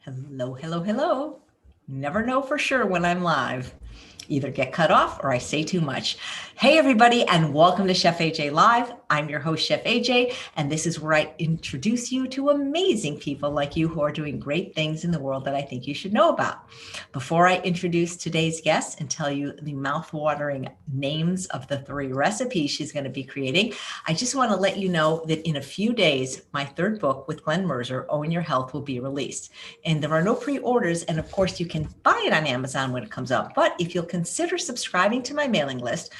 Hello, hello, hello. Never know for sure when I'm live. Either get cut off or I say too much. Hey, everybody, and welcome to Chef AJ Live. I'm your host, Chef AJ, and this is where I introduce you to amazing people like you who are doing great things in the world that I think you should know about. Before I introduce today's guest and tell you the mouth-watering names of the 3 recipes she's going to be creating, I just want to let you know that in a few days, my 3rd book with Glenn Mercer, Own Your Health, will be released. And there are no pre-orders, and of course, you can buy it on Amazon when it comes out. But if you'll consider subscribing to my mailing list,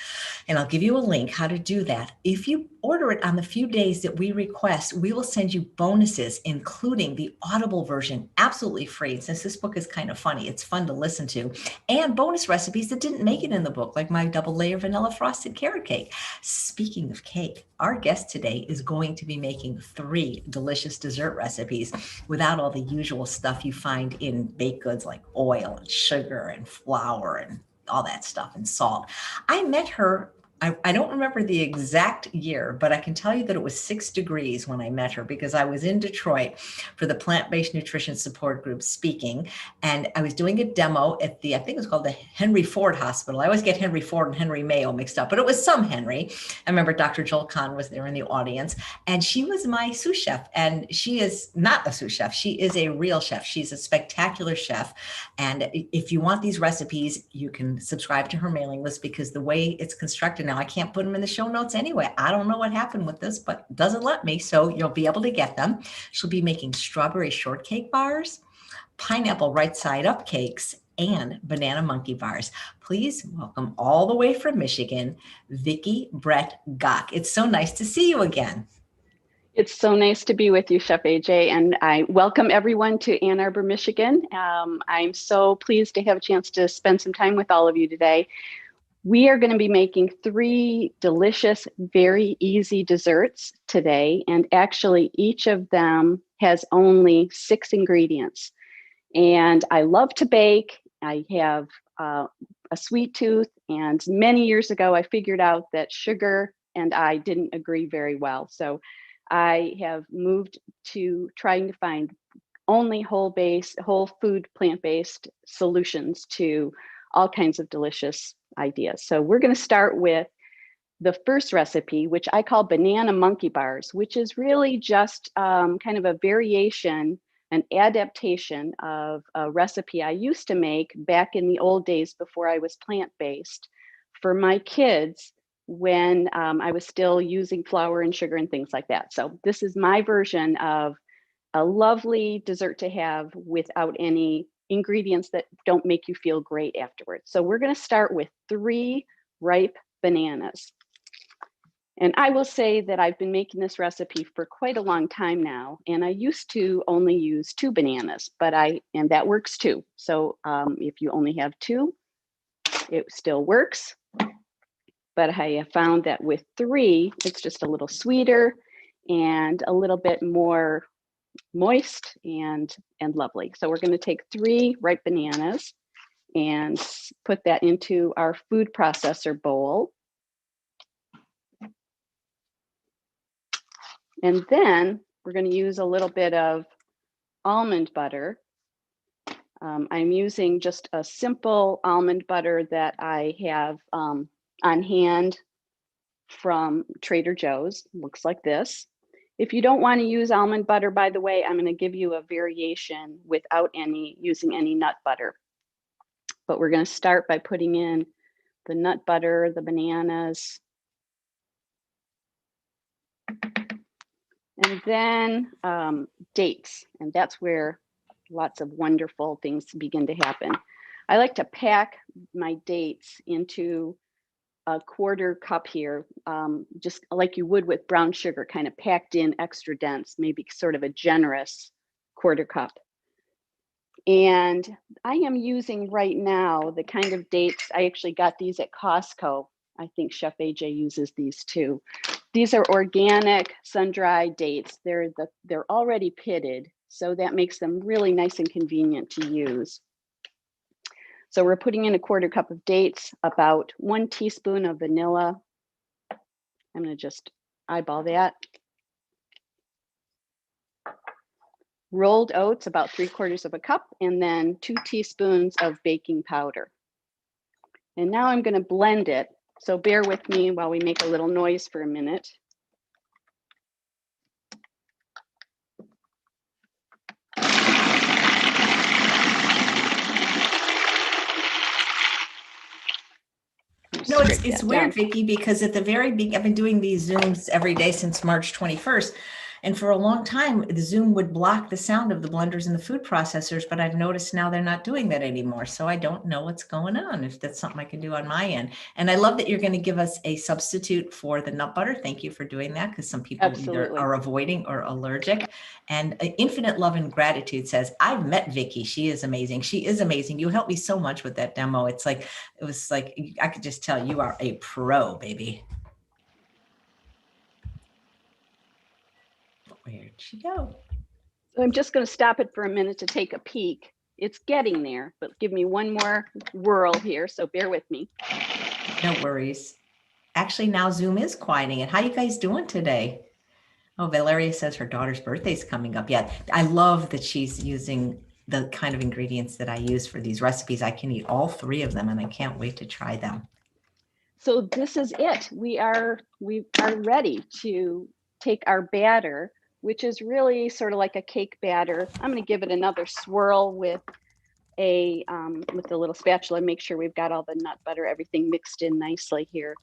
and I'll give you a link how to do that. If you order it on the few days that we request, we will send you bonuses, including the Audible version, absolutely free. Since this book is kind of funny, it's fun to listen to, and bonus recipes that didn't make it in the book, like my double layer vanilla frosted carrot cake. Speaking of cake, our guest today is going to be making 3 delicious dessert recipes without all the usual stuff you find in baked goods like oil and sugar and flour and all that stuff and salt. I met her. I don't remember the exact year, but I can tell you that it was 6 degrees when I met her because I was in Detroit for the plant-based nutrition support group speaking. And I was doing a demo at I think it was called the Henry Ford Hospital. I always get Henry Ford and Henry Mayo mixed up, but it was some Henry. I remember Dr. Joel Kahn was there in the audience, and she was my sous chef. And she is not a sous chef. She is a real chef. She's a spectacular chef. And if you want these recipes, you can subscribe to her mailing list because the way it's constructed now, I can't put them in the show notes anyway. I don't know what happened with this, but it doesn't let me. So you'll be able to get them. She'll be making strawberry shortcake bars, pineapple right side up cakes, and banana monkey bars. Please welcome all the way from Michigan, Vicki Brett-Gach. It's so nice to see you again. It's so nice to be with you, Chef AJ, and I welcome everyone to Ann Arbor, Michigan. I'm so pleased to have a chance to spend some time with all of you today. We are going to be making 3 delicious, very easy desserts today, and actually each of them has only 6 ingredients. And I love to bake. I have a sweet tooth, and many years ago I figured out that sugar and I didn't agree very well. So I have moved to trying to find only whole food, plant-based solutions to all kinds of delicious ideas. So we're going to start with the first recipe, which I call banana monkey bars, which is really just kind of a variation, an adaptation of a recipe I used to make back in the old days before I was plant-based for my kids when I was still using flour and sugar and things like that. So this is my version of a lovely dessert to have without any ingredients that don't make you feel great afterwards. So we're going to start with 3 ripe bananas. And I will say that I've been making this recipe for quite a long time now, and I used to only use 2 bananas, and that works too. So if you only have 2, it still works. But I have found that with 3, it's just a little sweeter and a little bit more moist and lovely. So we're going to take 3 ripe bananas and put that into our food processor bowl. And then we're going to use a little bit of almond butter. I'm using just a simple almond butter that I have on hand from Trader Joe's. Looks like this. If you don't want to use almond butter, by the way, I'm going to give you a variation without using any nut butter. But we're going to start by putting in the nut butter, the bananas, and then dates. And that's where lots of wonderful things begin to happen. I like to pack my dates into a 1/4 cup here, just like you would with brown sugar, kind of packed in extra dense, maybe sort of a generous 1/4 cup. And I am using right now the kind of dates, I actually got these at Costco. I think Chef AJ uses these too. These are organic sun-dried dates. They're already pitted, so that makes them really nice and convenient to use. So we're putting in a 1/4 cup of dates, about 1 teaspoon of vanilla. I'm going to just eyeball that. rolled oats, about 3/4 of a cup, and then 2 teaspoons of baking powder. And now I'm going to blend it. So bear with me while we make a little noise for a minute. No, it's weird, Vicki, because at the very beginning, I've been doing these Zooms every day since March 21st. And for a long time, the Zoom would block the sound of the blenders and the food processors, but I've noticed now they're not doing that anymore. So I don't know what's going on, if that's something I can do on my end. And I love that you're going to give us a substitute for the nut butter. Thank you for doing that, because some people either are avoiding or allergic. And Infinite Love and Gratitude says, I've met Vicki. She is amazing. She is amazing. You helped me so much with that demo. It was like, I could just tell you are a pro, baby. Where'd she go? So I'm just going to stop it for a minute to take a peek. It's getting there, but give me one more whirl here, so bear with me. No worries. Actually, now Zoom is quieting it. How you guys doing today? Oh, Valeria says her daughter's birthday is coming up. Yeah, I love that she's using the kind of ingredients that I use for these recipes. I can eat all 3 of them, and I can't wait to try them. So this is it. We are ready to take our batter, which is really sort of like a cake batter. I'm going to give it another swirl with a little spatula, make sure we've got all the nut butter, everything mixed in nicely here.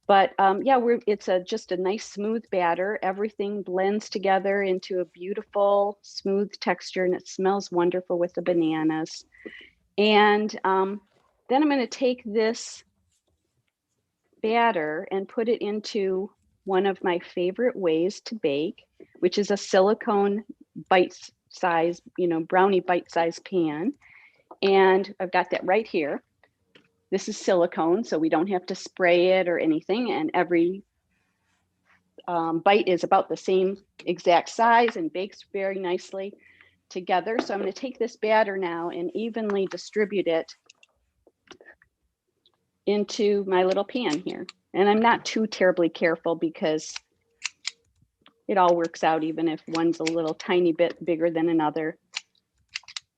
But yeah, it's just a nice smooth batter. Everything blends together into a beautiful smooth texture, and it smells wonderful with the bananas. And then I'm going to take this batter and put it into one of my favorite ways to bake, which is a silicone bite-size, brownie bite-size pan. And I've got that right here. This is silicone, so we don't have to spray it or anything. And every bite is about the same exact size and bakes very nicely together. So I'm going to take this batter now and evenly distribute it into my little pan here. And I'm not too terribly careful because it all works out even if one's a little tiny bit bigger than another.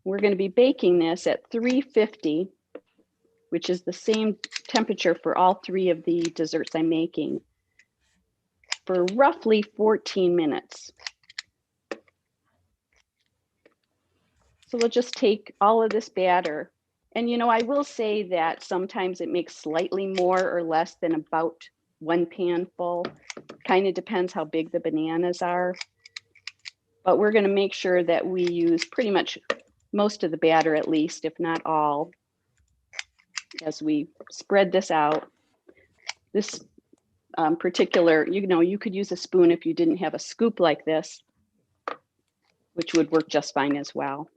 We're going to be baking this at 350, which is the same temperature for all 3 of the desserts I'm making, for roughly 14 minutes. So we'll just take all of this batter. And I will say that sometimes it makes slightly more or less than about 1 pan full. Kind of depends how big the bananas are. But we're going to make sure that we use pretty much most of the batter, at least, if not all, as we spread this out. This particular, you could use a spoon if you didn't have a scoop like this, which would work just fine as well.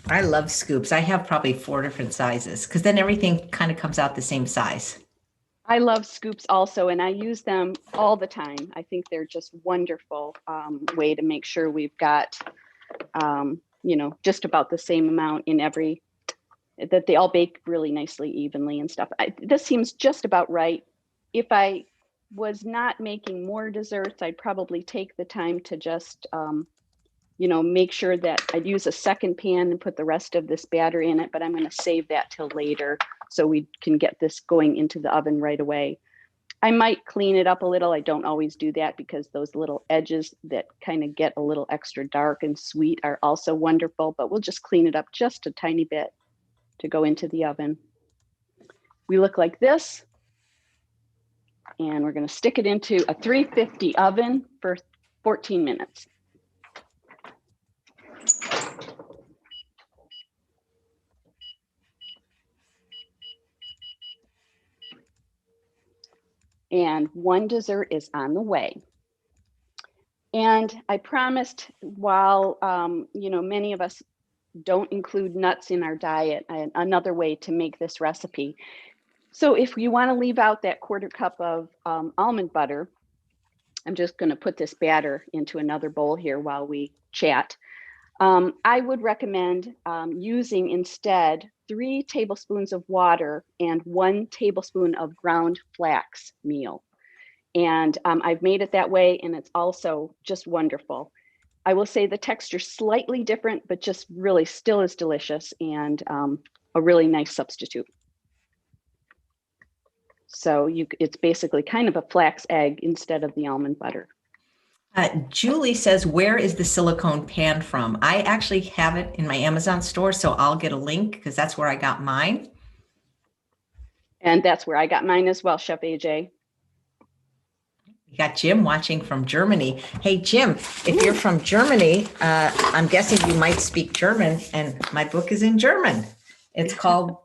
I love scoops. I have probably 4 different sizes, because then everything kind of comes out the same size. I love scoops also, and I use them all the time. I think they're just wonderful way to make sure we've got, just about the same amount in every, that they all bake really nicely, evenly and stuff. This seems just about right. If I was not making more desserts, I'd probably take the time to just, make sure that I'd use a second pan and put the rest of this batter in it, but I'm going to save that till later so we can get this going into the oven right away. I might clean it up a little. I don't always do that because those little edges that kind of get a little extra dark and sweet are also wonderful, but we'll just clean it up just a tiny bit to go into the oven. We look like this, and we're going to stick it into a 350 oven for 14 minutes. And one dessert is on the way. And I promised, while many of us don't include nuts in our diet, another way to make this recipe. So if you want to leave out that 1/4 cup of almond butter, I'm just going to put this batter into another bowl here while we chat. I would recommend using instead 3 tablespoons of water and 1 tablespoon of ground flax meal. And I've made it that way, and it's also just wonderful. I will say the texture slightly different, but just really still is delicious, and a really nice substitute. So it's basically kind of a flax egg instead of the almond butter. Julie says, where is the silicone pan from? I actually have it in my Amazon store, so I'll get a link because that's where I got mine. And that's where I got mine as well, Chef AJ. You got Jim watching from Germany. Hey, Jim, if you're from Germany, I'm guessing you might speak German, and my book is in German. It's called,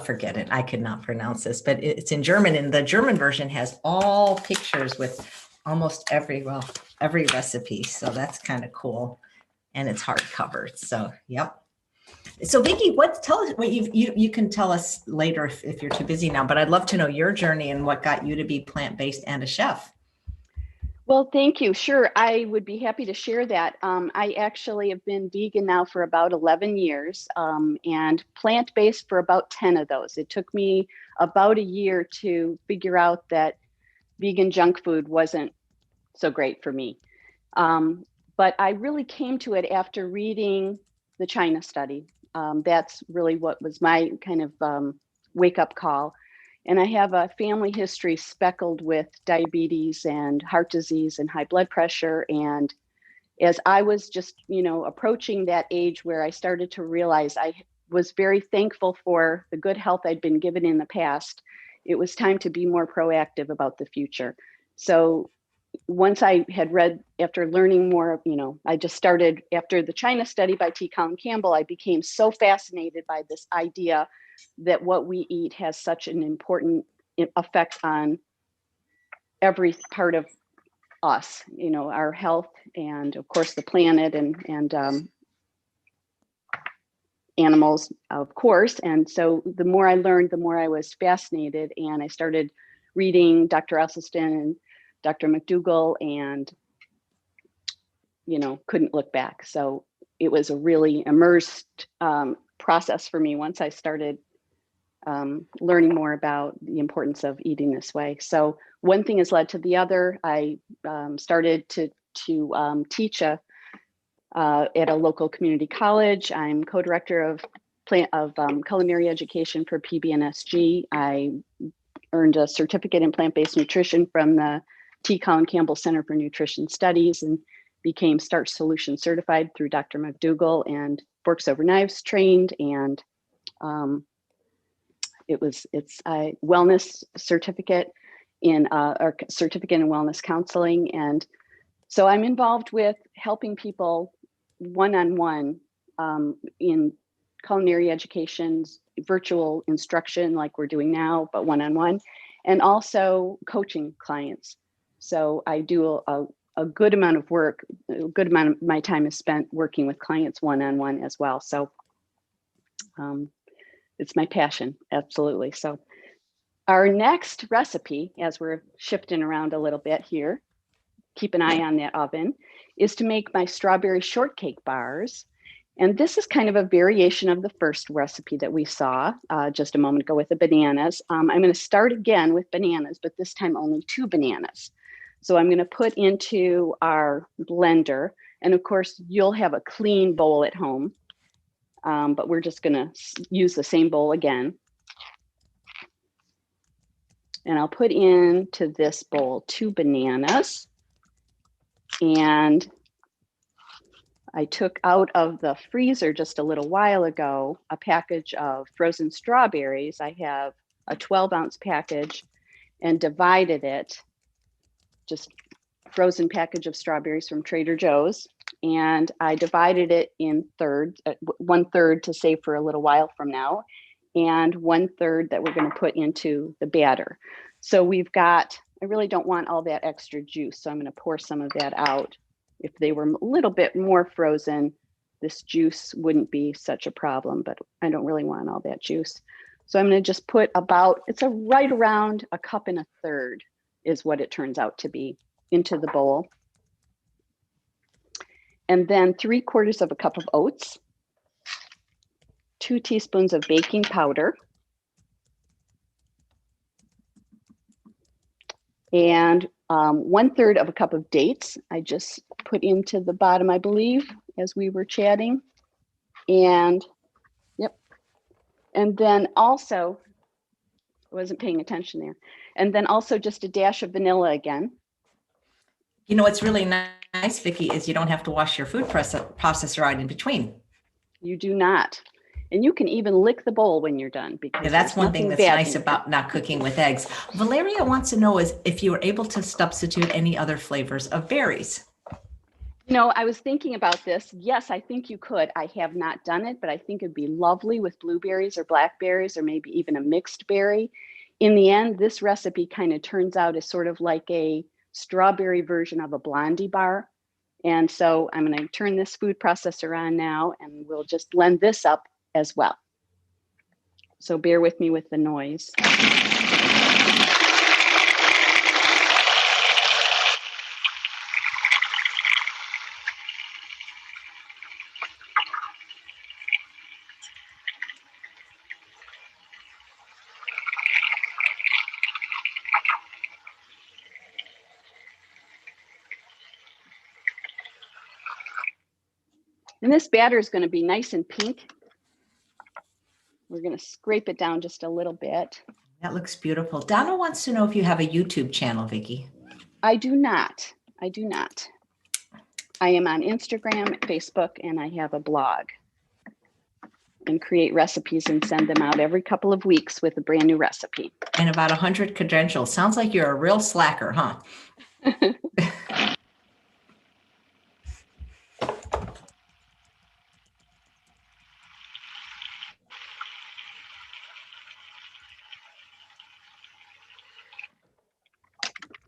forget it. I could not pronounce this, but it's in German, and the German version has all pictures with almost every recipe. So that's kind of cool, and it's hardcover. So, yep. So Vicki, tell us what you can tell us later if you're too busy now, but I'd love to know your journey and what got you to be plant-based and a chef. Well, thank you. Sure, I would be happy to share that. I actually have been vegan now for about 11 years and plant-based for about 10 of those. It took me about a year to figure out that vegan junk food wasn't so great for me. But I really came to it after reading the China study. That's really what was my kind of wake-up call. And I have a family history speckled with diabetes and heart disease and high blood pressure. And as I was just, approaching that age where I started to realize I was very thankful for the good health I'd been given in the past, it was time to be more proactive about the future. So once I had read, after learning more, I just started after the China study by T. Colin Campbell, I became so fascinated by this idea that what we eat has such an important effect on every part of us, our health, and of course the planet, and animals, of course. And so the more I learned, the more I was fascinated, and I started reading Dr. Esselstyn and Dr. McDougall, and couldn't look back. So it was a really immersed process for me once I started learning more about the importance of eating this way. So one thing has led to the other. I started to teach at a local community college. I'm co-director of culinary education for PBNSG. I earned a certificate in plant-based nutrition from the T. Colin Campbell Center for Nutrition Studies, and became Starch Solution certified through Dr. McDougall, and Forks Over Knives trained, and it's a wellness certificate or certificate in wellness counseling. And so I'm involved with helping people one-on-one in culinary education, virtual instruction like we're doing now, but one-on-one, and also coaching clients. So I do a good amount of work, a good amount of my time is spent working with clients one-on-one as well. So it's my passion, absolutely. So our next recipe, as we're shifting around a little bit here, keep an eye on that oven, is to make my strawberry shortcake bars. And this is kind of a variation of the first recipe that we saw just a moment ago with the bananas. I'm going to start again with bananas, but this time only 2 bananas. So I'm going to put into our blender, and of course you'll have a clean bowl at home, but we're just going to use the same bowl again. And I'll put into this bowl 2 bananas, and I took out of the freezer just a little while ago a package of frozen strawberries. I have a 12-ounce package and divided it, just frozen package of strawberries from Trader Joe's. And I divided it in thirds, 1/3 to save for a little while from now, and 1/3 that we're going to put into the batter. So we've got, I really don't want all that extra juice, so I'm going to pour some of that out. If they were a little bit more frozen, this juice wouldn't be such a problem, but I don't really want all that juice. So I'm going to just put about, it's right around 1 1/3 cups is what it turns out to be, into the bowl. And then 3/4 cup of oats, 2 teaspoons of baking powder, and 1/3 of a cup of dates. I just put into the bottom, I believe, as we were chatting. And yep. And then also, I wasn't paying attention there. And then also just a dash of vanilla again. You know, what's really nice, Vicki, is you don't have to wash your food processor out in between. You do not. And you can even lick the bowl when you're done, because Yeah, that's one thing that's nice about not cooking with eggs. Valeria wants to know is if you were able to substitute any other flavors of berries. You know, I was thinking about this. Yes, I think you could. I have not done it, but I think it'd be lovely with blueberries or blackberries, or maybe even a mixed berry. In the end, this recipe kind of turns out as sort of like a strawberry version of a Blondie bar. And so I'm going to turn this food processor on now, and we'll just blend this up as well. So bear with me with the noise. And this batter is going to be nice and pink. We're going to scrape it down just a little bit. That looks beautiful. Donna wants to know if you have a YouTube channel, Vicki. I do not. I do not. I am on Instagram, Facebook, and I have a blog, and create recipes and send them out every couple of weeks with a brand new recipe. And about 100 credentials. Sounds like you're a real slacker, huh?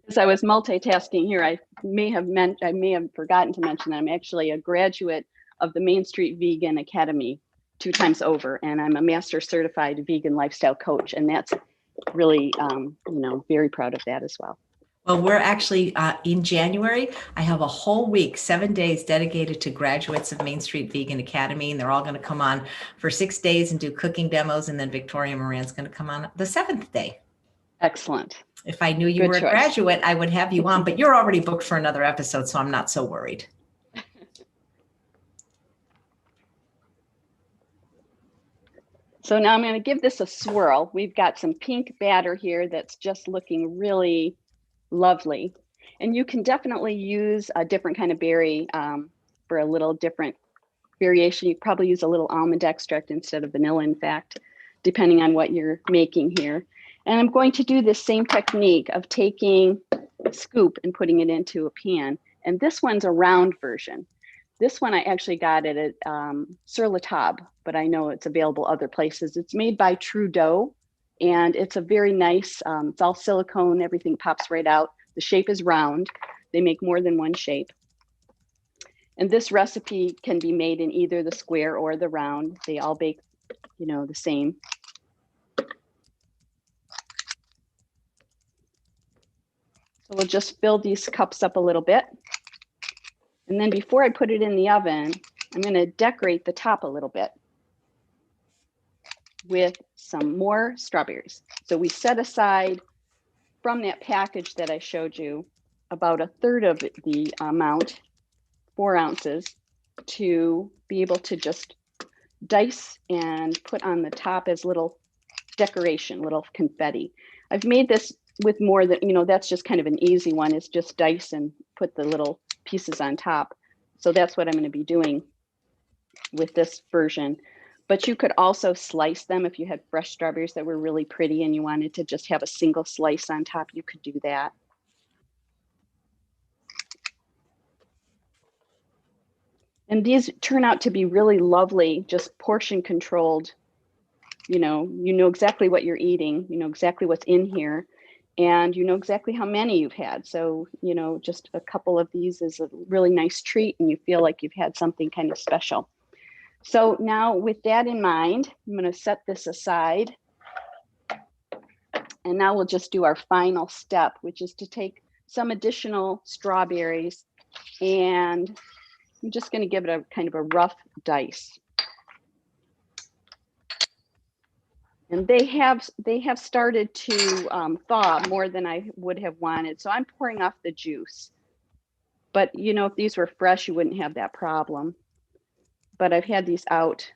As I was multitasking here, I may have forgotten to mention that I'm actually a graduate of the Main Street Vegan Academy 2 times over, and I'm a master certified vegan lifestyle coach, and that's really, very proud of that as well. Well, we're actually in January. I have a whole week, 7 days dedicated to graduates of Main Street Vegan Academy, and they're all going to come on for 6 days and do cooking demos, and then Victoria Moran's going to come on the 7th day. Excellent. If I knew you were a graduate, I would have you on, but you're already booked for another episode, so I'm not so worried. So now I'm going to give this a swirl. We've got some pink batter here that's just looking really lovely. And you can definitely use a different kind of berry for a little different variation. You probably use a little almond extract instead of vanilla, in fact, depending on what you're making here. And I'm going to do this same technique of taking a scoop and putting it into a pan. And this one's a round version. This one I actually got it at Sur La Table, but I know it's available other places. It's made by True Dough, and it's a very nice, it's all silicone, everything pops right out. The shape is round. They make more than one shape. And this recipe can be made in either the square or the round. They all bake, the same. So we'll just fill these cups up a little bit. And then before I put it in the oven, I'm going to decorate the top a little bit with some more strawberries. So we set aside from that package that I showed you about 1/3 of the amount, 4 ounces, to be able to just dice and put on the top as little decoration, little confetti. I've made this with more than, that's just kind of an easy one, is just dice and put the little pieces on top. So that's what I'm going to be doing with this version. But you could also slice them if you had fresh strawberries that were really pretty and you wanted to just have a single slice on top, you could do that. And these turn out to be really lovely, just portion controlled. You know exactly what you're eating, you know exactly what's in here, and you know exactly how many you've had. So, just a couple of these is a really nice treat, and you feel like you've had something kind of special. So now with that in mind, I'm going to set this aside. And now we'll just do our final step, which is to take some additional strawberries, and I'm just going to give it a kind of a rough dice. And they have started to thaw more than I would have wanted. So I'm pouring off the juice. But you know, if these were fresh, you wouldn't have that problem. But I've had these out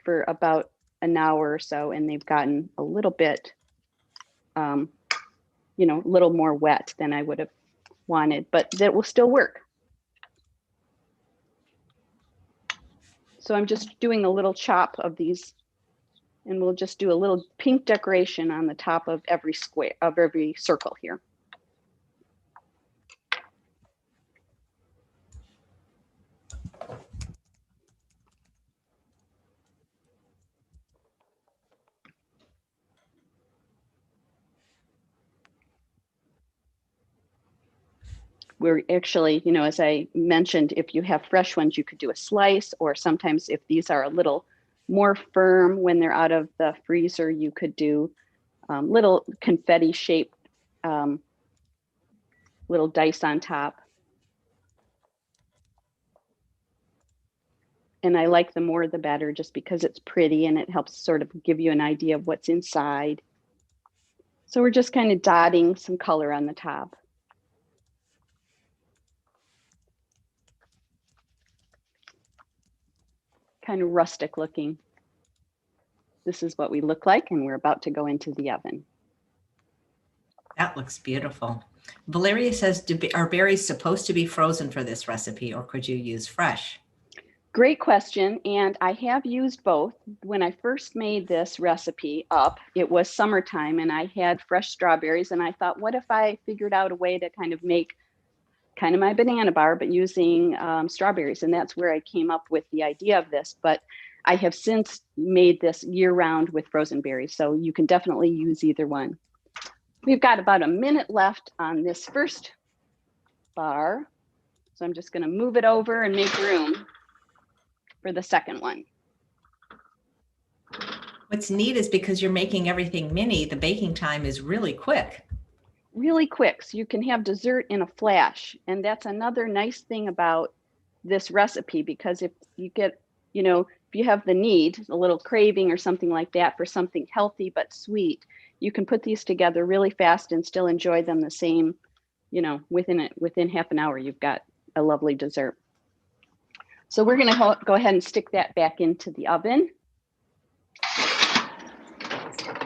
for about an hour or so, and they've gotten a little bit, you know, a little more wet than I would have wanted, but that will still work. So I'm just doing a little chop of these, and we'll just do a little pink decoration on the top of every square, of every circle here. We're actually, you know, as I mentioned, if you have fresh ones, you could do a slice, or sometimes if these are a little more firm when they're out of the freezer, you could do little confetti shaped little dice on top. And I like the more the better, just because it's pretty and it helps sort of give you an idea of what's inside. So we're just kind of dotting some color on the top. Kind of rustic looking. This is what we look like, and we're about to go into the oven. That looks beautiful. Valeria says, are berries supposed to be frozen for this recipe, or could you use fresh? Great question, and I have used both. When I first made this recipe up, it was summertime, and I had fresh strawberries, and I thought, what if I figured out a way to kind of make kind of my banana bar, but using strawberries? And that's where I came up with the idea of this. But I have since made this year-round with frozen berries, so you can definitely use either one. We've got about a minute left on this first bar, so I'm just going to move it over and make room for the second one. What's neat is because you're making everything mini, the baking time is really quick. Really quick, so you can have dessert in a flash. And that's another nice thing about this recipe, because if you get, you know, if you have the need, a little craving or something like that for something healthy but sweet, you can put these together really fast and still enjoy them the same, you know, within half an hour, you've got a lovely dessert. So we're going to go ahead and stick that back into the oven.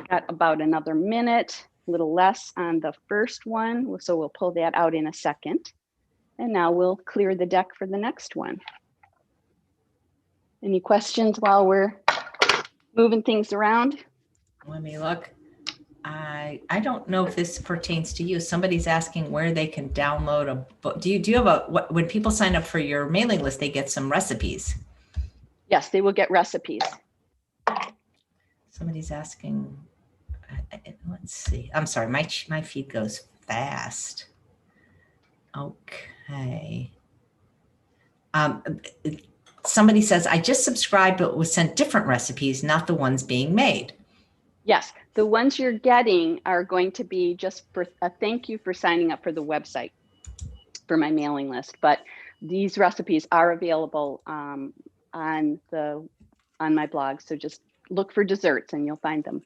Got about another minute, a little less on the first one. So we'll pull that out in a second. And now we'll clear the deck for the next one. Any questions while we're moving things around? Let me look. I don't know if this pertains to you. Somebody's asking where they can download a book. Do you have when people sign up for your mailing list, they get some recipes? Yes, they will get recipes. Somebody's asking, let's see. I'm sorry, my feed goes fast. Okay. Somebody says, I just subscribed, but was sent different recipes, not the ones being made. Yes, the ones you're getting are going to be just for a thank you for signing up for the website for my mailing list. But these recipes are available on my blog. So just look for desserts and you'll find them.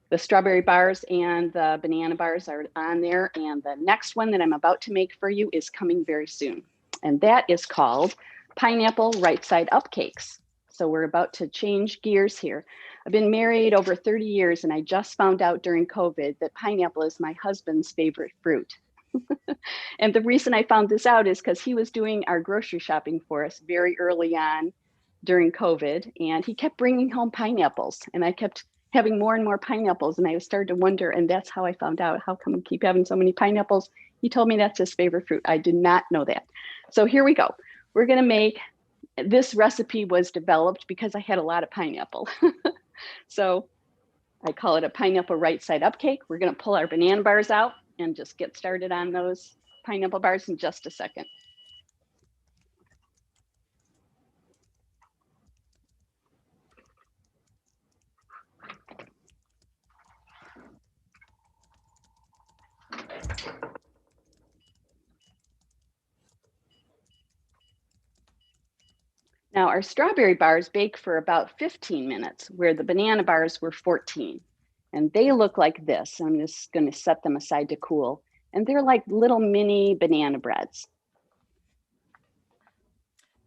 The strawberry bars and the banana bars are on there. And the next one that I'm about to make for you is coming very soon. And that is called pineapple right side up cakes. So we're about to change gears here. I've been married over 30 years, and I just found out during COVID that pineapple is my husband's favorite fruit. And the reason I found this out is because he was doing our grocery shopping for us very early on during COVID, and he kept bringing home pineapples, and I kept having more and more pineapples, and I started to wonder, and that's how I found out, how come we keep having so many pineapples? He told me that's his favorite fruit. I did not know that. So here we go. We're going to make, this recipe was developed because I had a lot of pineapple. So I call it a pineapple right side up cake. We're going to pull our banana bars out and just get started on those pineapple bars in just a second. Now our strawberry bars bake for about 15 minutes, where the banana bars were 14. And they look like this. I'm just going to set them aside to cool. And they're like little mini banana breads.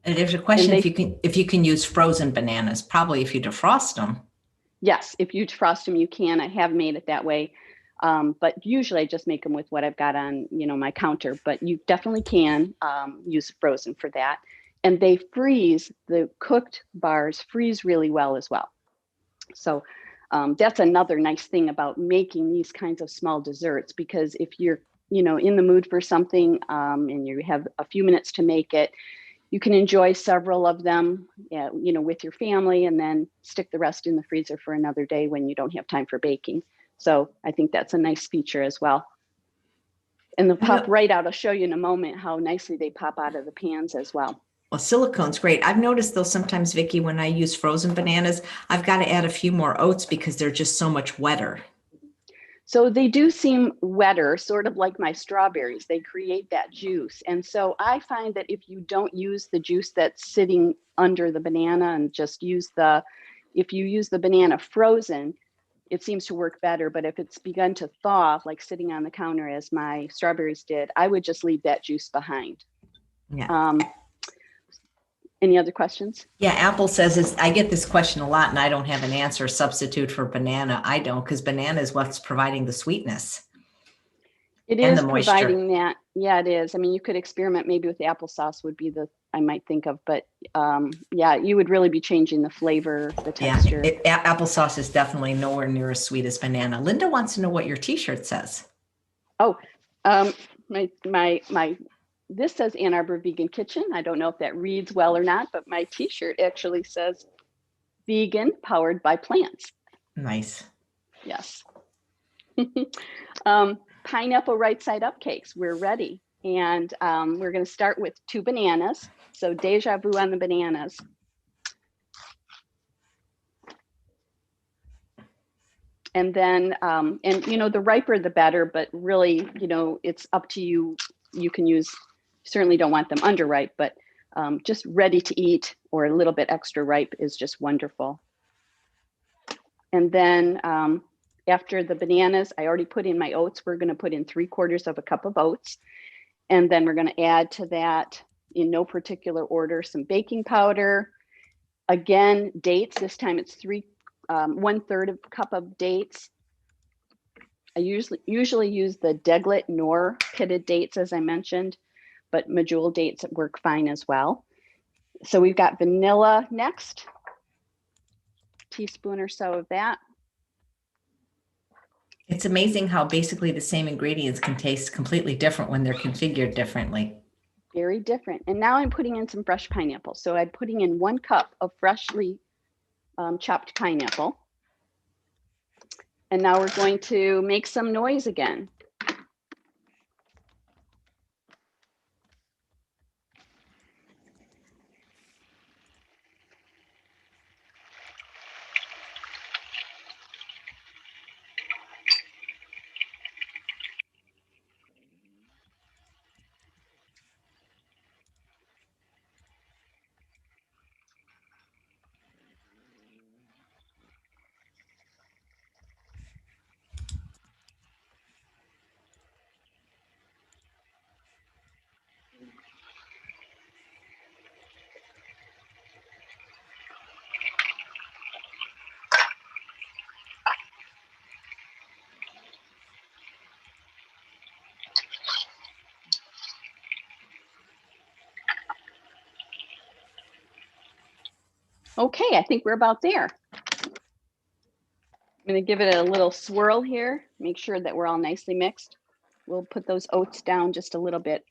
And there's a question if you can use frozen bananas, probably if you defrost them. Yes, if you defrost them, you can. I have made it that way. But usually I just make them with what I've got on, my counter, but you definitely can use frozen for that. And they freeze, the cooked bars freeze really well as well. So that's another nice thing about making these kinds of small desserts, because if you're, in the mood for something and you have a few minutes to make it, you can enjoy several of them, with your family, and then stick the rest in the freezer for another day when you don't have time for baking. So I think that's a nice feature as well. And they'll pop right out. I'll show you in a moment how nicely they pop out of the pans as well. Well, silicone's great. I've noticed though sometimes, Vicki, when I use frozen bananas, I've got to add a few more oats because they're just so much wetter. So they do seem wetter, sort of like my strawberries. They create that juice. And so I find that if you don't use the juice that's sitting under the banana and just if you use the banana frozen, it seems to work better. But if it's begun to thaw, like sitting on the counter as my strawberries did, I would just leave that juice behind. Yeah. Any other questions? Yeah, Apple says I get this question a lot and I don't have an answer substitute for banana. I don't, because banana is what's providing the sweetness. It is providing that. Yeah, it is. I mean, you could experiment maybe with applesauce would be I might think of, but yeah, you would really be changing the flavor, the texture. Yeah, applesauce is definitely nowhere near as sweet as banana. Linda wants to know what your t-shirt says. Oh, this says Ann Arbor Vegan Kitchen. I don't know if that reads well or not, but my t-shirt actually says vegan powered by plants. Nice. Yes. Pineapple right side up cakes. We're ready. And we're going to start with 2 bananas. So deja vu on the bananas. And then, the riper the better, but really, it's up to you. You can certainly don't want them underripe, but just ready to eat or a little bit extra ripe is just wonderful. And then after the bananas, I already put in my oats. We're going to put in 3/4 of a cup of oats. And then we're going to add to that, in no particular order, some baking powder. Again, dates. This time it's 1/3 of a cup of dates. I usually use the Deglet Nor pitted dates, as I mentioned, but McDougall dates work fine as well. So we've got vanilla next, teaspoon or so of that. It's amazing how basically the same ingredients can taste completely different when they're configured differently. Very different. And now I'm putting in some fresh pineapple. So I'm putting in 1 cup of freshly chopped pineapple. And now we're going to make some noise again. Okay, I think we're about there. I'm going to give it a little swirl here, make sure that we're all nicely mixed. We'll put those oats down just a little bit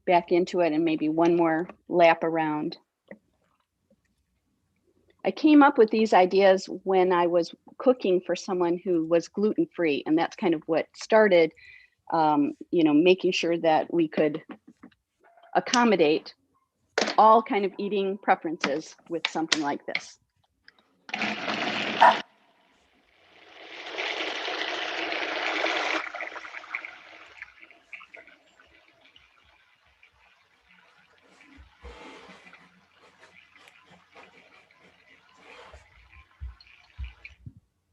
back into it and maybe one more lap around. I came up with these ideas when I was cooking for someone who was gluten-free, and that's kind of what started, making sure that we could accommodate all kind of eating preferences with something like this.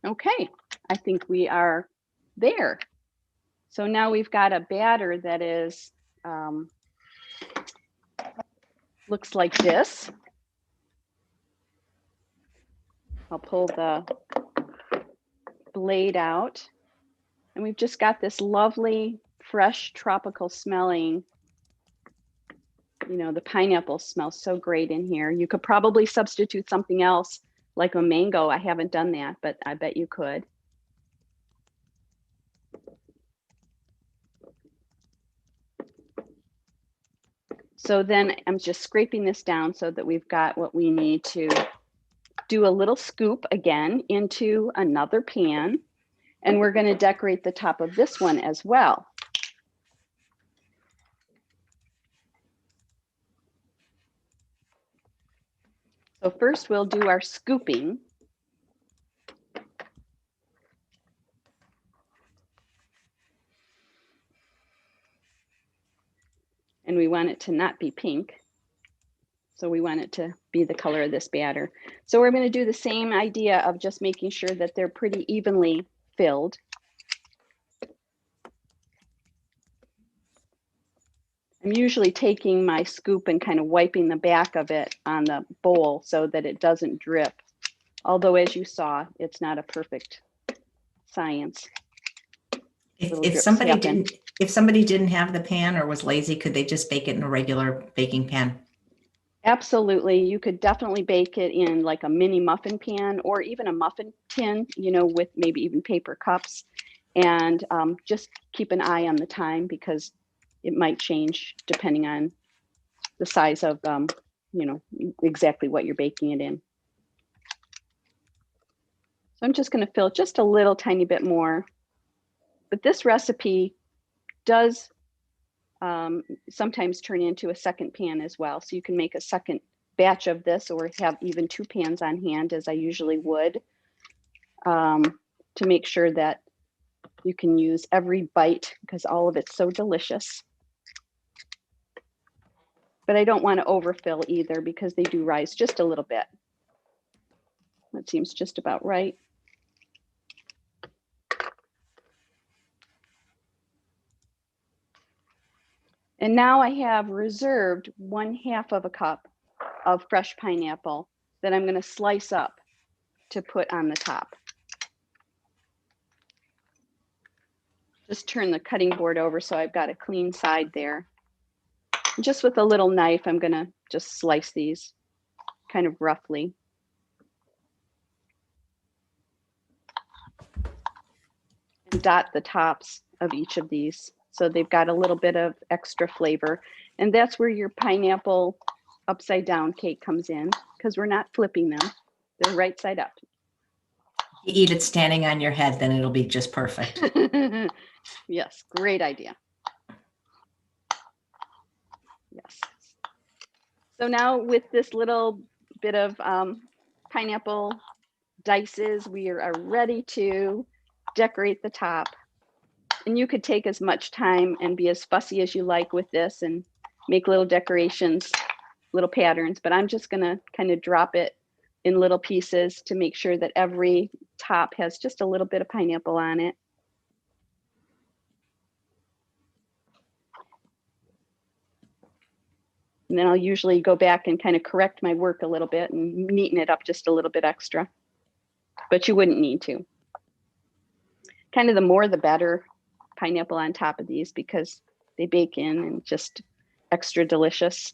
Okay, I think we are there. So now we've got a batter that is, looks like this. I'll pull the blade out, and we've just got this lovely, fresh, tropical smelling, you know, the pineapple smells so great in here. You could probably substitute something else like a mango. I haven't done that, but I bet you could. So then I'm just scraping this down so that we've got what we need to do a little scoop again into another pan. And we're going to decorate the top of this one as well. So first we'll do our scooping. And we want it to not be pink. So we want it to be the color of this batter. So we're going to do the same idea of just making sure that they're pretty evenly filled. I'm usually taking my scoop and kind of wiping the back of it on the bowl so that it doesn't drip. Although, as you saw, it's not a perfect science. If somebody didn't have the pan or was lazy, could they just bake it in a regular baking pan? Absolutely. You could definitely bake it in like a mini muffin pan or even a muffin tin, you know, with maybe even paper cups. And just keep an eye on the time because it might change depending on the size of, you know, exactly what you're baking it in. So I'm just going to fill just a little tiny bit more. But this recipe does sometimes turn into a second pan as well. So you can make a second batch of this or have even 2 pans on hand, as I usually would, to make sure that you can use every bite because all of it's so delicious. But I don't want to overfill either because they do rise just a little bit. That seems just about right. And now I have reserved 1/2 of a cup of fresh pineapple that I'm going to slice up to put on the top. Just turn the cutting board over so I've got a clean side there. And just with a little knife, I'm going to just slice these kind of roughly. And dot the tops of each of these so they've got a little bit of extra flavor. And that's where your pineapple upside down cake comes in because we're not flipping them. They're right side up. You eat it standing on your head, then it'll be just perfect. Yes, great idea. Yes. So now with this little bit of pineapple dices, we are ready to decorate the top. And you could take as much time and be as fussy as you like with this and make little decorations, little patterns, but I'm just gonna kind of drop it in little pieces to make sure that every top has just a little bit of pineapple on it. And then I'll usually go back and kind of correct my work a little bit and neaten it up just a little bit extra, but you wouldn't need to. Kind of the more the better, pineapple on top of these because they bake in and just extra delicious.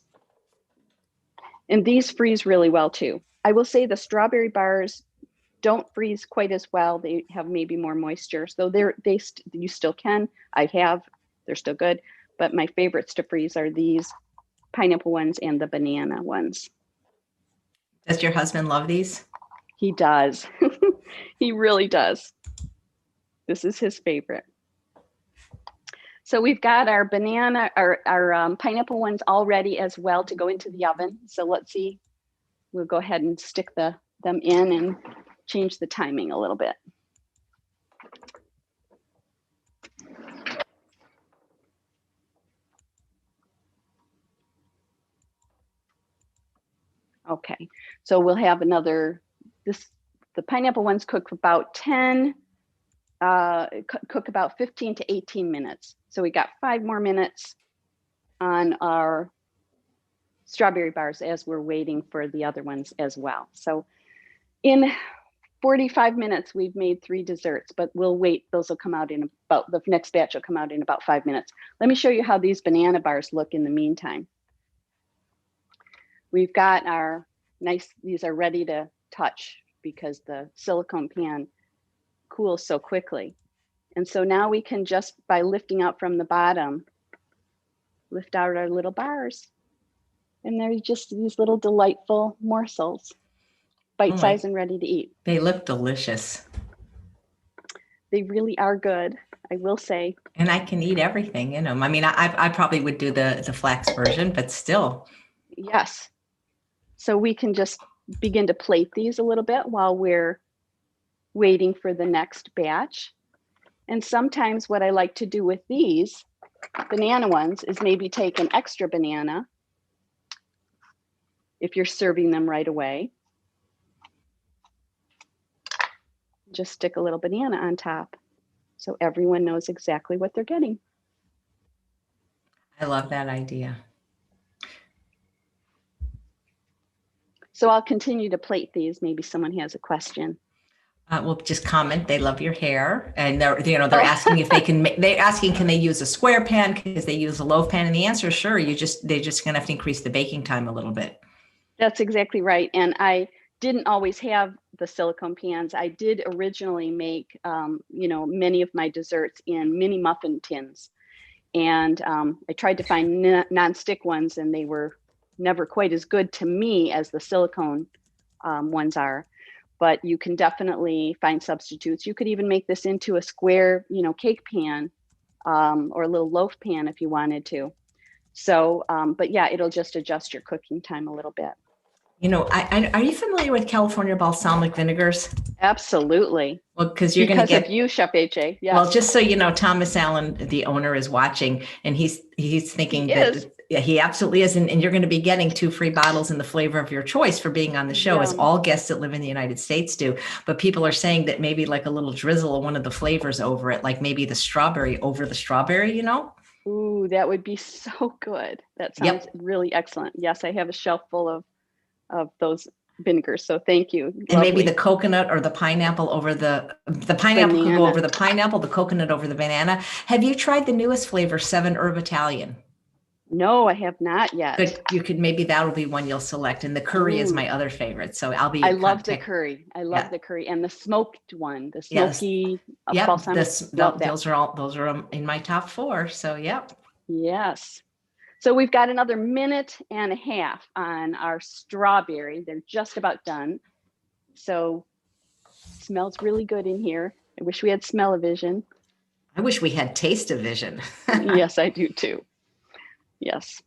And these freeze really well too. I will say the strawberry bars don't freeze quite as well. They have maybe more moisture. So you still can. They're still good. But my favorites to freeze are these pineapple ones and the banana ones. Does your husband love these? He does. He really does. This is his favorite. So we've got our banana, our pineapple ones all ready as well to go into the oven. So let's see. We'll go ahead and stick them in and change the timing a little bit. Okay, so we'll have this The pineapple ones cook about 15 to 18 minutes. So we got 5 more minutes on our strawberry bars as we're waiting for the other ones as well. So in 45 minutes, we've made 3 desserts, but we'll wait. Those will come out in about, the next batch will come out in about 5 minutes. Let me show you how these banana bars look in the meantime. We've got our nice, these are ready to touch because the silicone pan cools so quickly. And so now we can just, by lifting out from the bottom, lift out our little bars. And they're just these little delightful morsels, bite-sized and ready to eat. They look delicious. They really are good, I will say. And I can eat everything in them. I mean, I probably would do the flax version, but still. Yes. So we can just begin to plate these a little bit while we're waiting for the next batch. And sometimes what I like to do with these banana ones is maybe take an extra banana if you're serving them right away. Just stick a little banana on top so everyone knows exactly what they're getting. I love that idea. So I'll continue to plate these. Maybe someone has a question. Well, just comment. They love your hair, and they're asking if they can. They're asking, can they use a square pan because they use a loaf pan? And the answer is sure. They're just gonna have to increase the baking time a little bit. That's exactly right. And I didn't always have the silicone pans. I did originally make, many of my desserts in mini muffin tins, and I tried to find non-stick ones, and they were never quite as good to me as the silicone ones are. But you can definitely find substitutes. You could even make this into a square, cake pan or a little loaf pan if you wanted to. So, but yeah, it'll just adjust your cooking time a little bit. Are you familiar with California balsamic vinegars? Absolutely. Well, because you're going to get of you, Chef AJ. Yes. Well, just so you know, Thomas Allen, the owner, is watching, and he's thinking he absolutely is, and you're going to be getting 2 free bottles in the flavor of your choice for being on the show, as all guests that live in the United States do. But people are saying that maybe like a little drizzle of one of the flavors over it, like maybe the strawberry over the strawberry. Ooh, that would be so good. That sounds really excellent. Yes, I have a shelf full of those vinegars. So thank you. And maybe the coconut or the pineapple over the pineapple could go over the pineapple, the coconut over the banana. Have you tried the newest flavor, 7 Herb Italian? No, I have not yet. But you could, maybe that'll be one you'll select. And the curry is my other favorite. So I'll be. I love the curry. I love the curry and the smoked one, the smoky balsamic. Those are in my top 4. So Yes. So we've got another 1.5 minutes on our strawberry. They're just about done. So smells really good in here. I wish we had smell-o-vision. I wish we had taste-o-vision. Yes, I do too. Yes.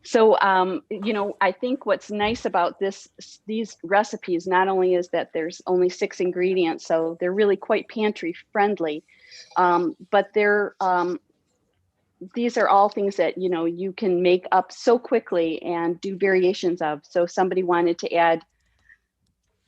So, I think what's nice about these recipes, not only is that there's only 6 ingredients, so they're really quite pantry friendly, but these are all things that, you can make up so quickly and do variations of. So if somebody wanted to add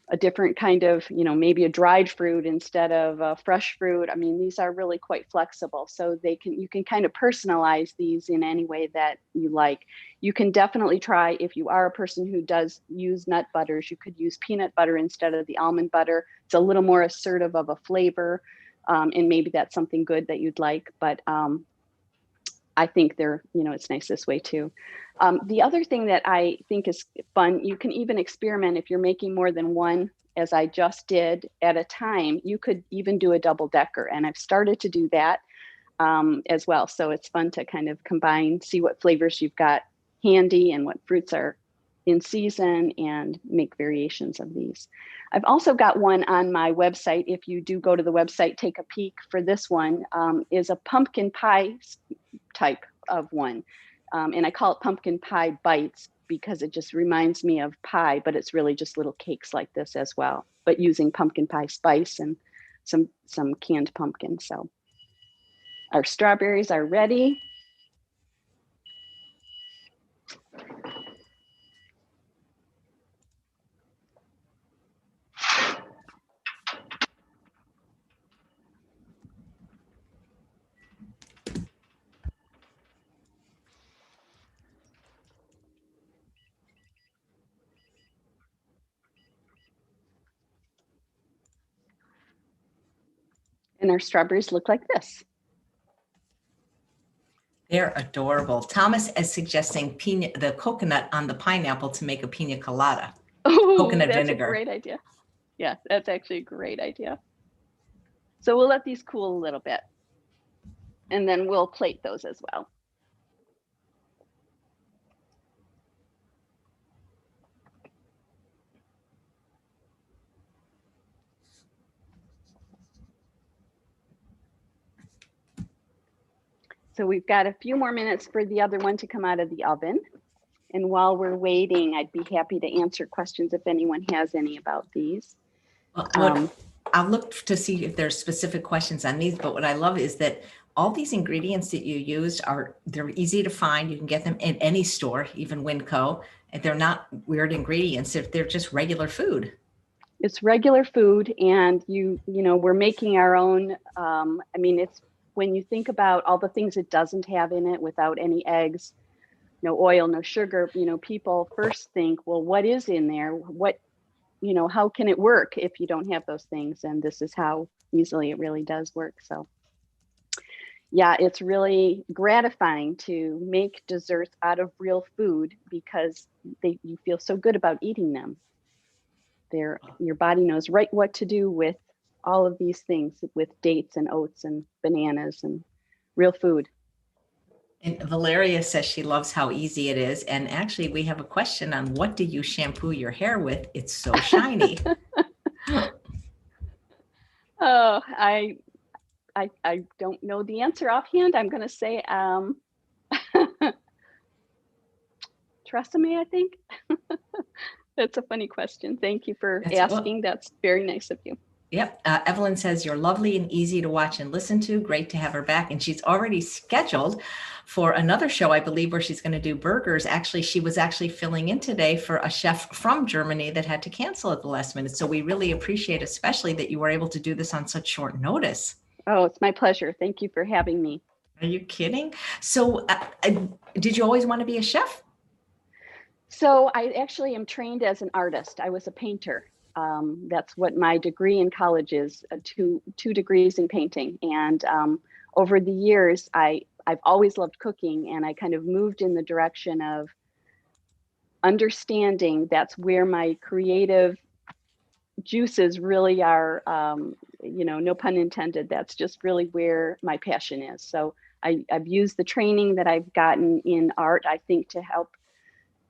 a different kind of, maybe a dried fruit instead of fresh fruit. I mean, these are really quite flexible. So you can kind of personalize these in any way that you like. You can definitely try, if you are a person who does use nut butters, you could use peanut butter instead of the almond butter. It's a little more assertive of a flavor. And maybe that's something good that you'd like, but I think it's nice this way too. The other thing that I think is fun, you can even experiment if you're making more than one, as I just did, at a time. You could even do a double decker, and I've started to do that as well. So it's fun to kind of combine, see what flavors you've got handy and what fruits are in season, and make variations of these. I've also got one on my website. If you do go to the website, take a peek. For this one is a pumpkin pie type of one. And I call it pumpkin pie bites because it just reminds me of pie, but it's really just little cakes like this as well, but using pumpkin pie spice and some canned pumpkin. So our strawberries are ready. And our strawberries look like this. They're adorable. Thomas is suggesting the coconut on the pineapple to make a pina colada. Oh, Coconut that's vinegar. a great idea. Yeah, that's actually a great idea. So we'll let these cool a little bit, and then we'll plate those as well. So we've got a few more minutes for the other one to come out of the oven. And while we're waiting, I'd be happy to answer questions if anyone has any about these. I'll look to see if there's specific questions on these, but what I love is that all these ingredients that you used they're easy to find. You can get them in any store, even Winco, and they're not weird ingredients. If they're just regular food. It's regular food, and we're making our own. I mean, it's when you think about all the things it doesn't have in it, without any eggs, no oil, no sugar, people first think, well, what is in there? How can it work if you don't have those things? And this is how easily it really does work. So yeah, it's really gratifying to make desserts out of real food because you feel so good about eating them. Your body knows right what to do with all of these things, with dates and oats and bananas and real food. And Valeria says she loves how easy it is. And actually, we have a question on what do you shampoo your hair with? It's so shiny. Oh, I don't know the answer offhand. I'm going to say Tresemme, I think. That's a funny question. Thank you for asking. That's very nice of you. Yep. Evelyn says, you're lovely and easy to watch and listen to. Great to have her back. And she's already scheduled for another show, I believe, where she's going to do burgers. Actually, she was filling in today for a chef from Germany that had to cancel at the last minute. So we really appreciate, especially that you were able to do this on such short notice. Oh, it's my pleasure. Thank you for having me. Are you kidding? So did you always want to be a chef? So I actually am trained as an artist. I was a painter. That's what my degree in college is, two degrees in painting. And over the years, I've always loved cooking, and I kind of moved in the direction of understanding that's where my creative juices really are, no pun intended. That's just really where my passion is. So I've used the training that I've gotten in art, I think, to help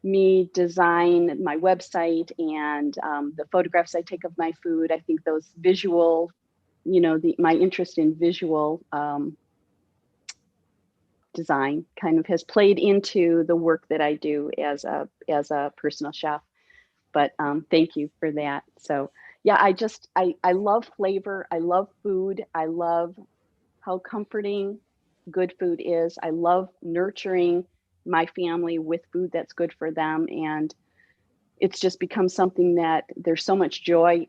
me design my website and the photographs I take of my food. I think those visual, my interest in visual design kind of has played into the work that I do as a personal chef. But thank you for that. So yeah, I love flavor. I love food. I love how comforting good food is. I love nurturing my family with food that's good for them. And it's just become something that there's so much joy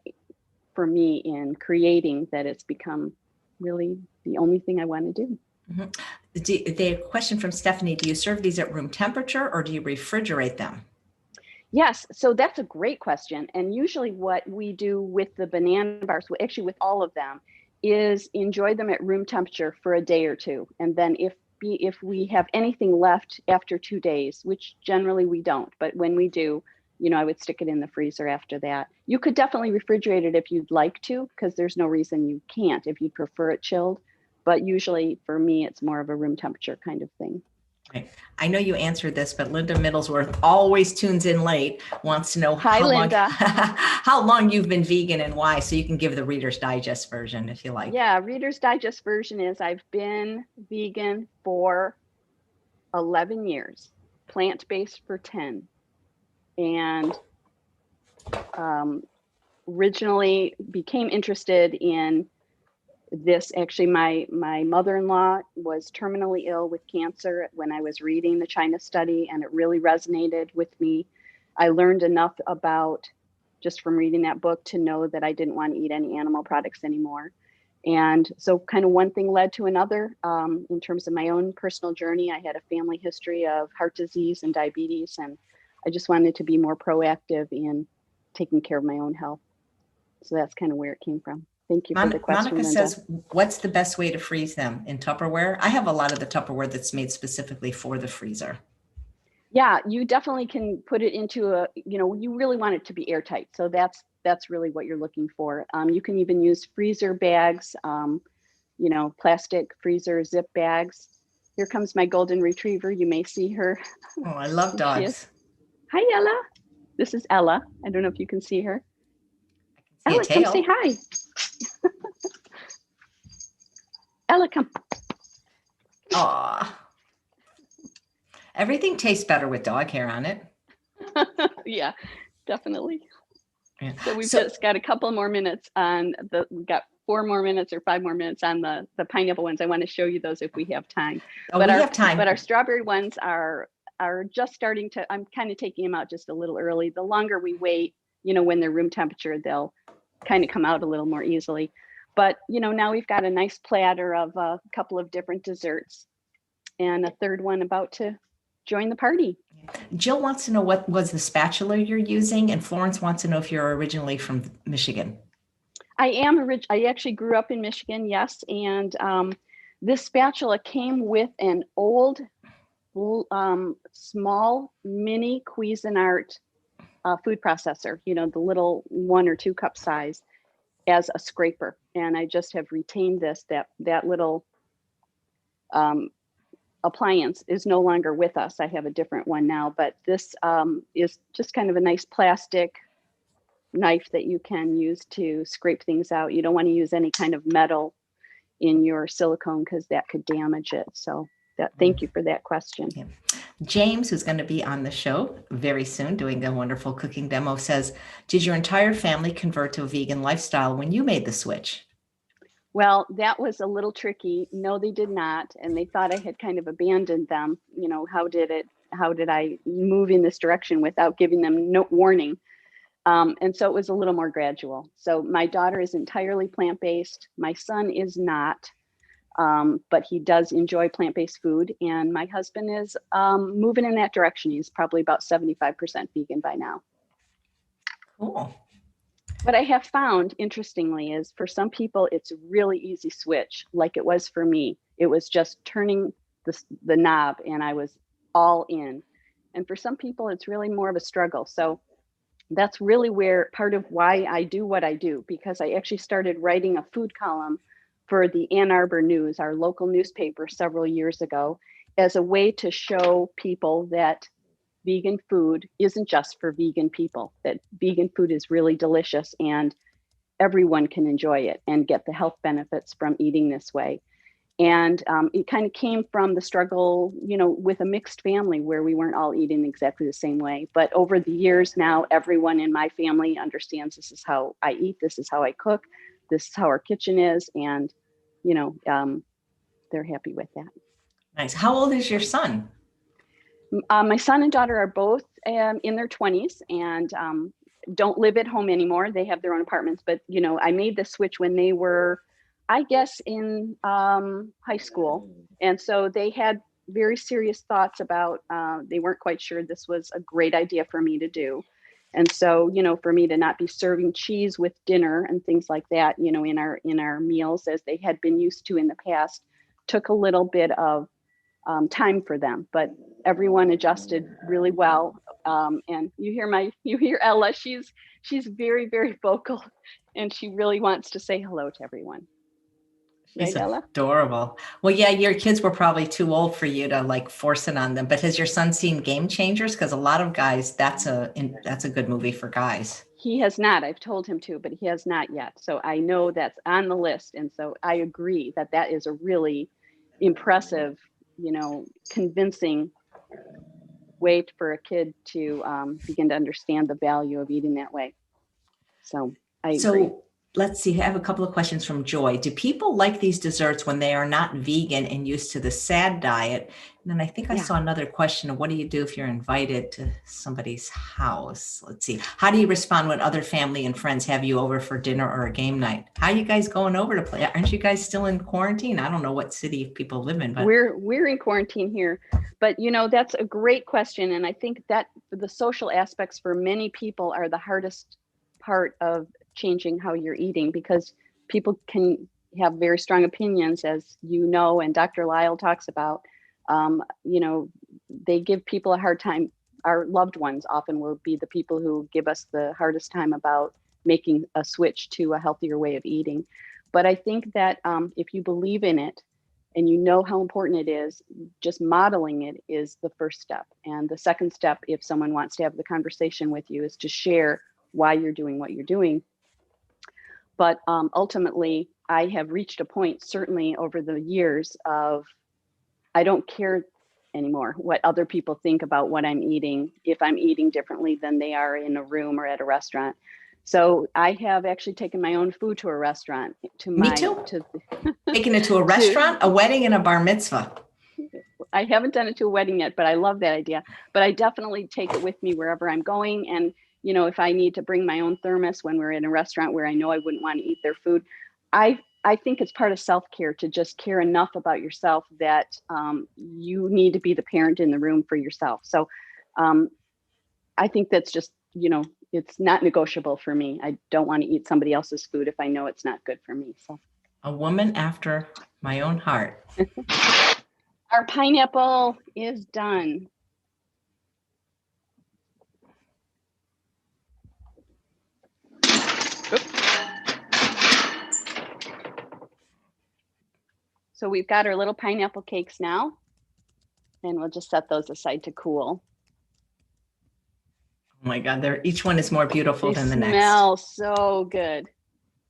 for me in creating that it's become really the only thing I want to do. Mm-hmm. The question from Stephanie, do you serve these at room temperature or do you refrigerate them? Yes, so that's a great question. And usually what we do with the banana bars, actually with all of them, is enjoy them at room temperature for a day or two. And then if we have anything left after 2 days, which generally we don't, but when we do, I would stick it in the freezer after that. You could definitely refrigerate it if you'd like to, because there's no reason you can't if you'd prefer it chilled. But usually for me, it's more of a room temperature kind of thing. Right. I know you answered this, but Linda Middlesworth always tunes in late, wants to know how long you've been vegan and why, so you can give the Reader's Digest version if you like. Yeah, Reader's Digest version is I've been vegan for 11 years, plant-based for 10. And originally became interested in this. Actually, my mother-in-law was terminally ill with cancer when I was reading the China study, and it really resonated with me. I learned enough about, just from reading that book, to know that I didn't want to eat any animal products anymore. And so kind of one thing led to another. In terms of my own personal journey, I had a family history of heart disease and diabetes, and I just wanted to be more proactive in taking care of my own health. So that's kind of where it came from. Thank you for the question, Monica Linda. says, what's the best way to freeze them? In Tupperware? I have a lot of the Tupperware that's made specifically for the freezer. Yeah, you definitely can put it into a, you really want it to be airtight. So that's really what you're looking for. You can even use freezer bags, plastic freezer zip bags. Here comes my golden retriever. You may see her. Oh, I love Here she is. dogs. Hi, Ella. This is Ella. I don't know if you can see her. See Ella, come say hi. Ella, come. Aw. Everything tastes better with dog hair on it. Yeah, definitely. Yeah. So we've just got a couple more minutes on we've got 4 more minutes or 5 more minutes on the pineapple ones. I want to show you those if we have time. Oh, we have time. But our strawberry ones are just starting to, I'm kind of taking them out just a little early. The longer we wait, when they're room temperature, they'll kind of come out a little more easily. But, now we've got a nice platter of a couple of different desserts and a third one about to join the party. Jill wants to know what was the spatula you're using, and Florence wants to know if you're originally from Michigan. I actually grew up in Michigan, yes, and this spatula came with an old, small mini Cuisinart food processor. The little 1 or 2 cup size, as a scraper, and I just have retained that little appliance is no longer with us. I have a different one now, but this is just kind of a nice plastic knife that you can use to scrape things out. You don't want to use any kind of metal in your silicone because that could damage it. So thank you for that question. Yeah. James, who's going to be on the show very soon doing a wonderful cooking demo, says, did your entire family convert to a vegan lifestyle when you made the switch? Well, that was a little tricky. No, they did not. And they thought I had kind of abandoned them. How did I move in this direction without giving them no warning? And so it was a little more gradual. So my daughter is entirely plant-based. My son is not, but he does enjoy plant-based food. And my husband is moving in that direction. He's probably about 75% vegan by now. Cool. What I have found, interestingly, is for some people, it's a really easy switch, like it was for me. It was just turning the knob and I was all in. And for some people, it's really more of a struggle. So that's really where part of why I do what I do, because I actually started writing a food column for the Ann Arbor News, our local newspaper, several years ago, as a way to show people that vegan food isn't just for vegan people, that vegan food is really delicious and everyone can enjoy it and get the health benefits from eating this way. And it kind of came from the struggle, with a mixed family where we weren't all eating exactly the same way. But over the years now, everyone in my family understands this is how I eat, this is how I cook, this is how our kitchen is. And, they're happy with that. Nice. How old is your son? My son and daughter are both in their 20s and don't live at home anymore. They have their own apartments. But, I made the switch when they were, I guess, in high school. And so they had very serious thoughts about, they weren't quite sure this was a great idea for me to do. And so, for me to not be serving cheese with dinner and things like that, in our meals as they had been used to in the past, took a little bit of time for them, but everyone adjusted really well. And you hear Ella, she's very, very vocal and she really wants to say hello to everyone. She's right, Ella? Adorable. Well, yeah, your kids were probably too old for you to force it on them, but has your son seen Game Changers? Because a lot of guys, that's a good movie for guys. He has not. I've told him to, but he has not yet. So I know that's on the list. And so I agree that is a really impressive, convincing way for a kid to begin to understand the value of eating that way. So I agree. Let's see. I have a couple of questions from Joy. Do people like these desserts when they are not vegan and used to the SAD diet? And then I think I saw another question of what do you do if you're invited to somebody's house? Let's see. How do you respond when other family and friends have you over for dinner or a game night? How are you guys going over to play? Aren't you guys still in quarantine? I don't know what city people live in, but we're in quarantine here. But that's a great question. And I think that the social aspects for many people are the hardest part of changing how you're eating, because people can have very strong opinions, as you know, and Dr. Lyle talks about. They give people a hard time. Our loved ones often will be the people who give us the hardest time about making a switch to a healthier way of eating. But I think that if you believe in it and you know how important it is, just modeling it is the first step. And the second step, if someone wants to have the conversation with you, is to share why you're doing what you're doing. But ultimately, I have reached a point, certainly over the years, of I don't care anymore what other people think about what I'm eating, if I'm eating differently than they are in a room or at a restaurant. So I have actually taken my own food to a restaurant. Me too. Taking it to a restaurant, a wedding, and a bar mitzvah. I haven't done it to a wedding yet, but I love that idea. But I definitely take it with me wherever I'm going. And, if I need to bring my own thermos when we're in a restaurant where I know I wouldn't want to eat their food, I think it's part of self-care to just care enough about yourself that you need to be the parent in the room for yourself. So I think that's just, it's not negotiable for me. I don't want to eat somebody else's food if I know it's not good for me. So a woman after my own heart. Our pineapple is done. So we've got our little pineapple cakes now, and we'll just set those aside to cool. Oh my God, each one is more beautiful than the next. They smell so good.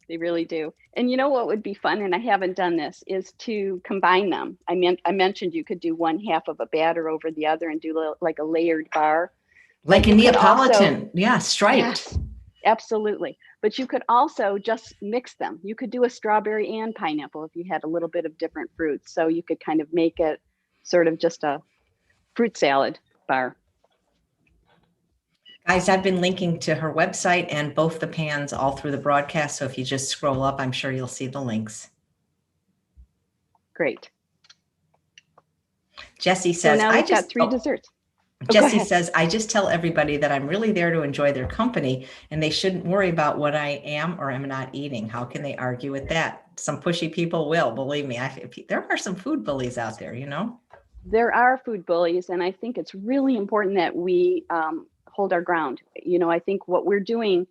They really do. And you know what would be fun, and I haven't done this, is to combine them. I mentioned you could do one half of a batter over the other and do like a layered bar. Like a Neapolitan, striped. Yes, absolutely. But you could also just mix them. You could do a strawberry and pineapple if you had a little bit of different fruits. So you could kind of make it sort of just a fruit salad bar. Guys, I've been linking to her website and both the pans all through the broadcast. So if you just scroll up, I'm sure you'll see the links. Great. Jessie says, so now we've got three desserts. Jessie says, I just tell everybody that I'm really there to enjoy their company and they shouldn't worry about what I am or am not eating. How can they argue with that? Some pushy people will, believe me. There are some food bullies out there, There are food bullies, and I think it's really important that we hold our ground. I think what we're doing,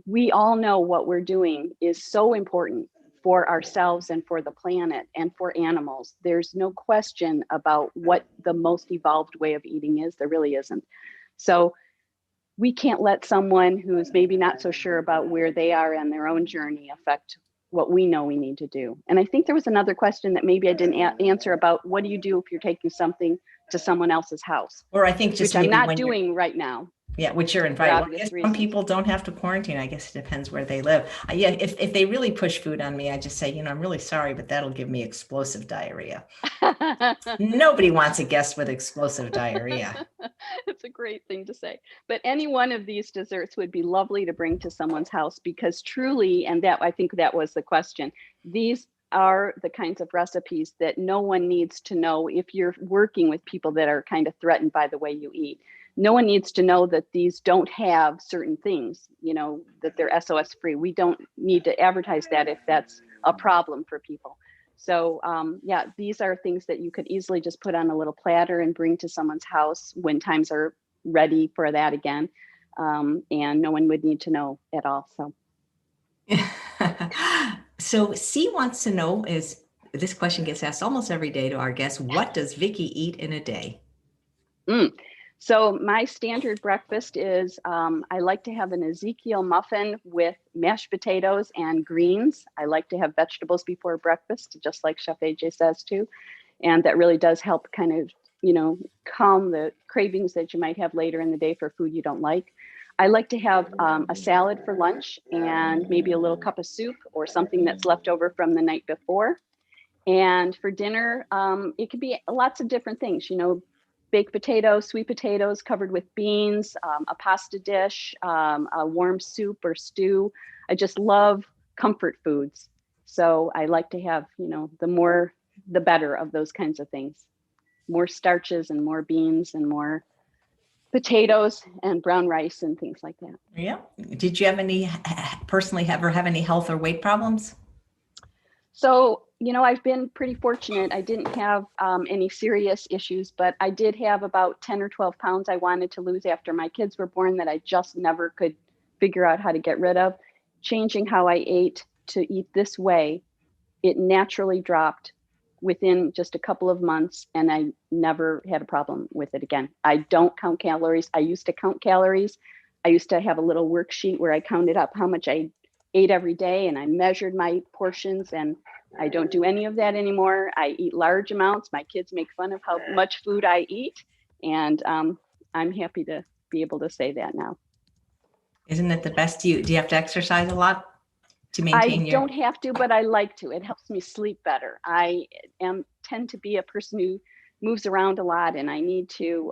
we all know what we're doing is so important for ourselves and for the planet and for animals. There's no question about what the most evolved way of eating is. There really isn't. So we can't let someone who's maybe not so sure about where they are in their own journey affect what we know we need to do. And I think there was another question that maybe I didn't answer about what do you do if you're taking something to someone else's house? Or I think just which I'm not doing right now. Yeah, which you're invited. Well, I guess some people don't have to quarantine. I guess it depends where they live. If they really push food on me, I just say, I'm really sorry, but that'll give me explosive diarrhea. Nobody wants a guest with explosive diarrhea. It's a great thing to say. But any one of these desserts would be lovely to bring to someone's house because truly, and I think that was the question, these are the kinds of recipes that no one needs to know if you're working with people that are kind of threatened by the way you eat. No one needs to know that these don't have certain things, that they're SOS free. We don't need to advertise that if that's a problem for people. So these are things that you could easily just put on a little platter and bring to someone's house when times are ready for that again. And no one would need to know at all. So C wants to know this question gets asked almost every day to our guests. What does Vicki eat in a day? So my standard breakfast is I like to have an Ezekiel muffin with mashed potatoes and greens. I like to have vegetables before breakfast, just like Chef AJ says too. And that really does help kind of, calm the cravings that you might have later in the day for food you don't like. I like to have a salad for lunch and maybe a little cup of soup or something that's left over from the night before. And for dinner, it could be lots of different things, baked potatoes, sweet potatoes covered with beans, a pasta dish, a warm soup or stew. I just love comfort foods. So I like to have, the more, the better of those kinds of things. More starches and more beans and more potatoes and brown rice and things like that. Yeah. Did you have personally ever have any health or weight problems? So, I've been pretty fortunate. I didn't have any serious issues, but I did have about 10 or 12 pounds I wanted to lose after my kids were born that I just never could figure out how to get rid of. Changing how I ate to eat this way, it naturally dropped within just a couple of months, and I never had a problem with it again. I don't count calories. I used to count calories. I used to have a little worksheet where I counted up how much I ate every day, and I measured my portions, and I don't do any of that anymore. I eat large amounts. My kids make fun of how much food I eat, and I'm happy to be able to say that now. Isn't it the best? Do you have to exercise a lot to maintain I don't have to, but I like to. It helps me sleep better. I tend to be a person who moves around a lot, and I need to,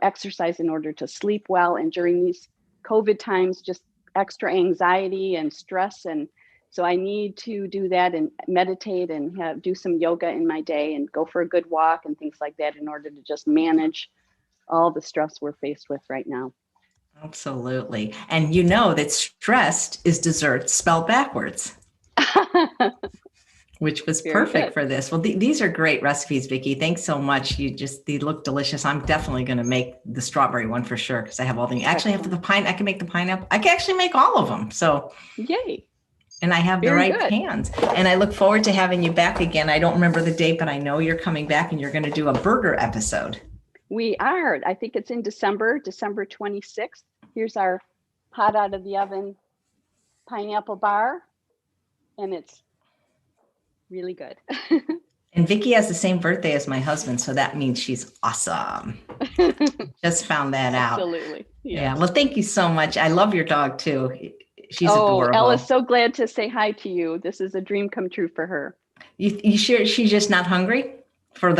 exercise in order to sleep well. And during these COVID times, just extra anxiety and stress. And so I need to do that and meditate and do some yoga in my day and go for a good walk and things like that in order to just manage all the stress we're faced with right now. Absolutely. And you know that stressed is dessert spelled backwards, which was perfect for this. Well, these are great recipes, Vicki. Thanks so much. They look delicious. I'm definitely going to make the strawberry one for sure, because I have all the, actually I have the I can make the pineapple. I can actually make all of them. So yay. And I have the right pans. And I look forward to having you back again. I don't remember the date, but I know you're coming back and you're going to do a burger episode. We are. I think it's in December 26th. Here's our hot out of the oven pineapple bar, and it's really good. And Vicki has the same birthday as my husband, so that means she's awesome. Just found that out. Absolutely. Yes. Yeah. Well, thank you so much. I love your dog too. She's adorable. Ella's so glad to say hi to you. This is a dream come true for her. You sure she's just not hungry for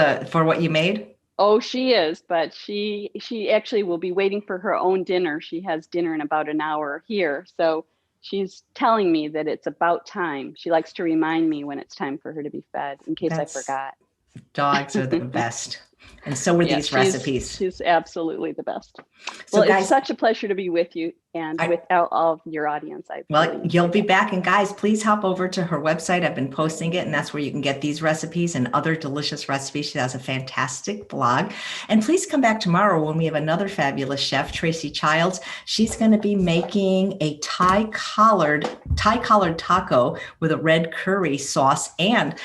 what you made? Oh, she is, but she actually will be waiting for her own dinner. She has dinner in about an hour here. So she's telling me that it's about time. She likes to remind me when it's time for her to be fed in case I forgot. Dogs are the best. And so were these recipes. She's absolutely the best. So well, guys, it's such a pleasure to be with you and with all of your audience. You'll be back. And guys, please hop over to her website. I've been posting it, and that's where you can get these recipes and other delicious recipes. She has a fantastic blog. And please come back tomorrow when we have another fabulous chef, Tracy Childs. She's going to be making a Thai-collared taco with a red curry sauce. And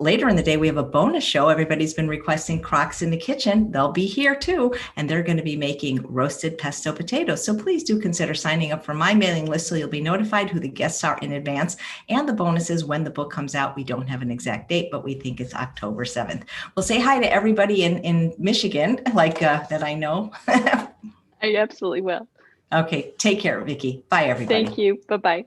later in the day, we have a bonus show. Everybody's been requesting Crocs in the Kitchen. They'll be here too. And they're going to be making roasted pesto potatoes. So please do consider signing up for my mailing list so you'll be notified who the guests are in advance. And the bonus is when the book comes out. We don't have an exact date, but we think it's October 7th. We'll say hi to everybody in Michigan, that I know. I absolutely will. Okay. Take care, Vicki. Bye, everybody. Thank you. Bye-bye.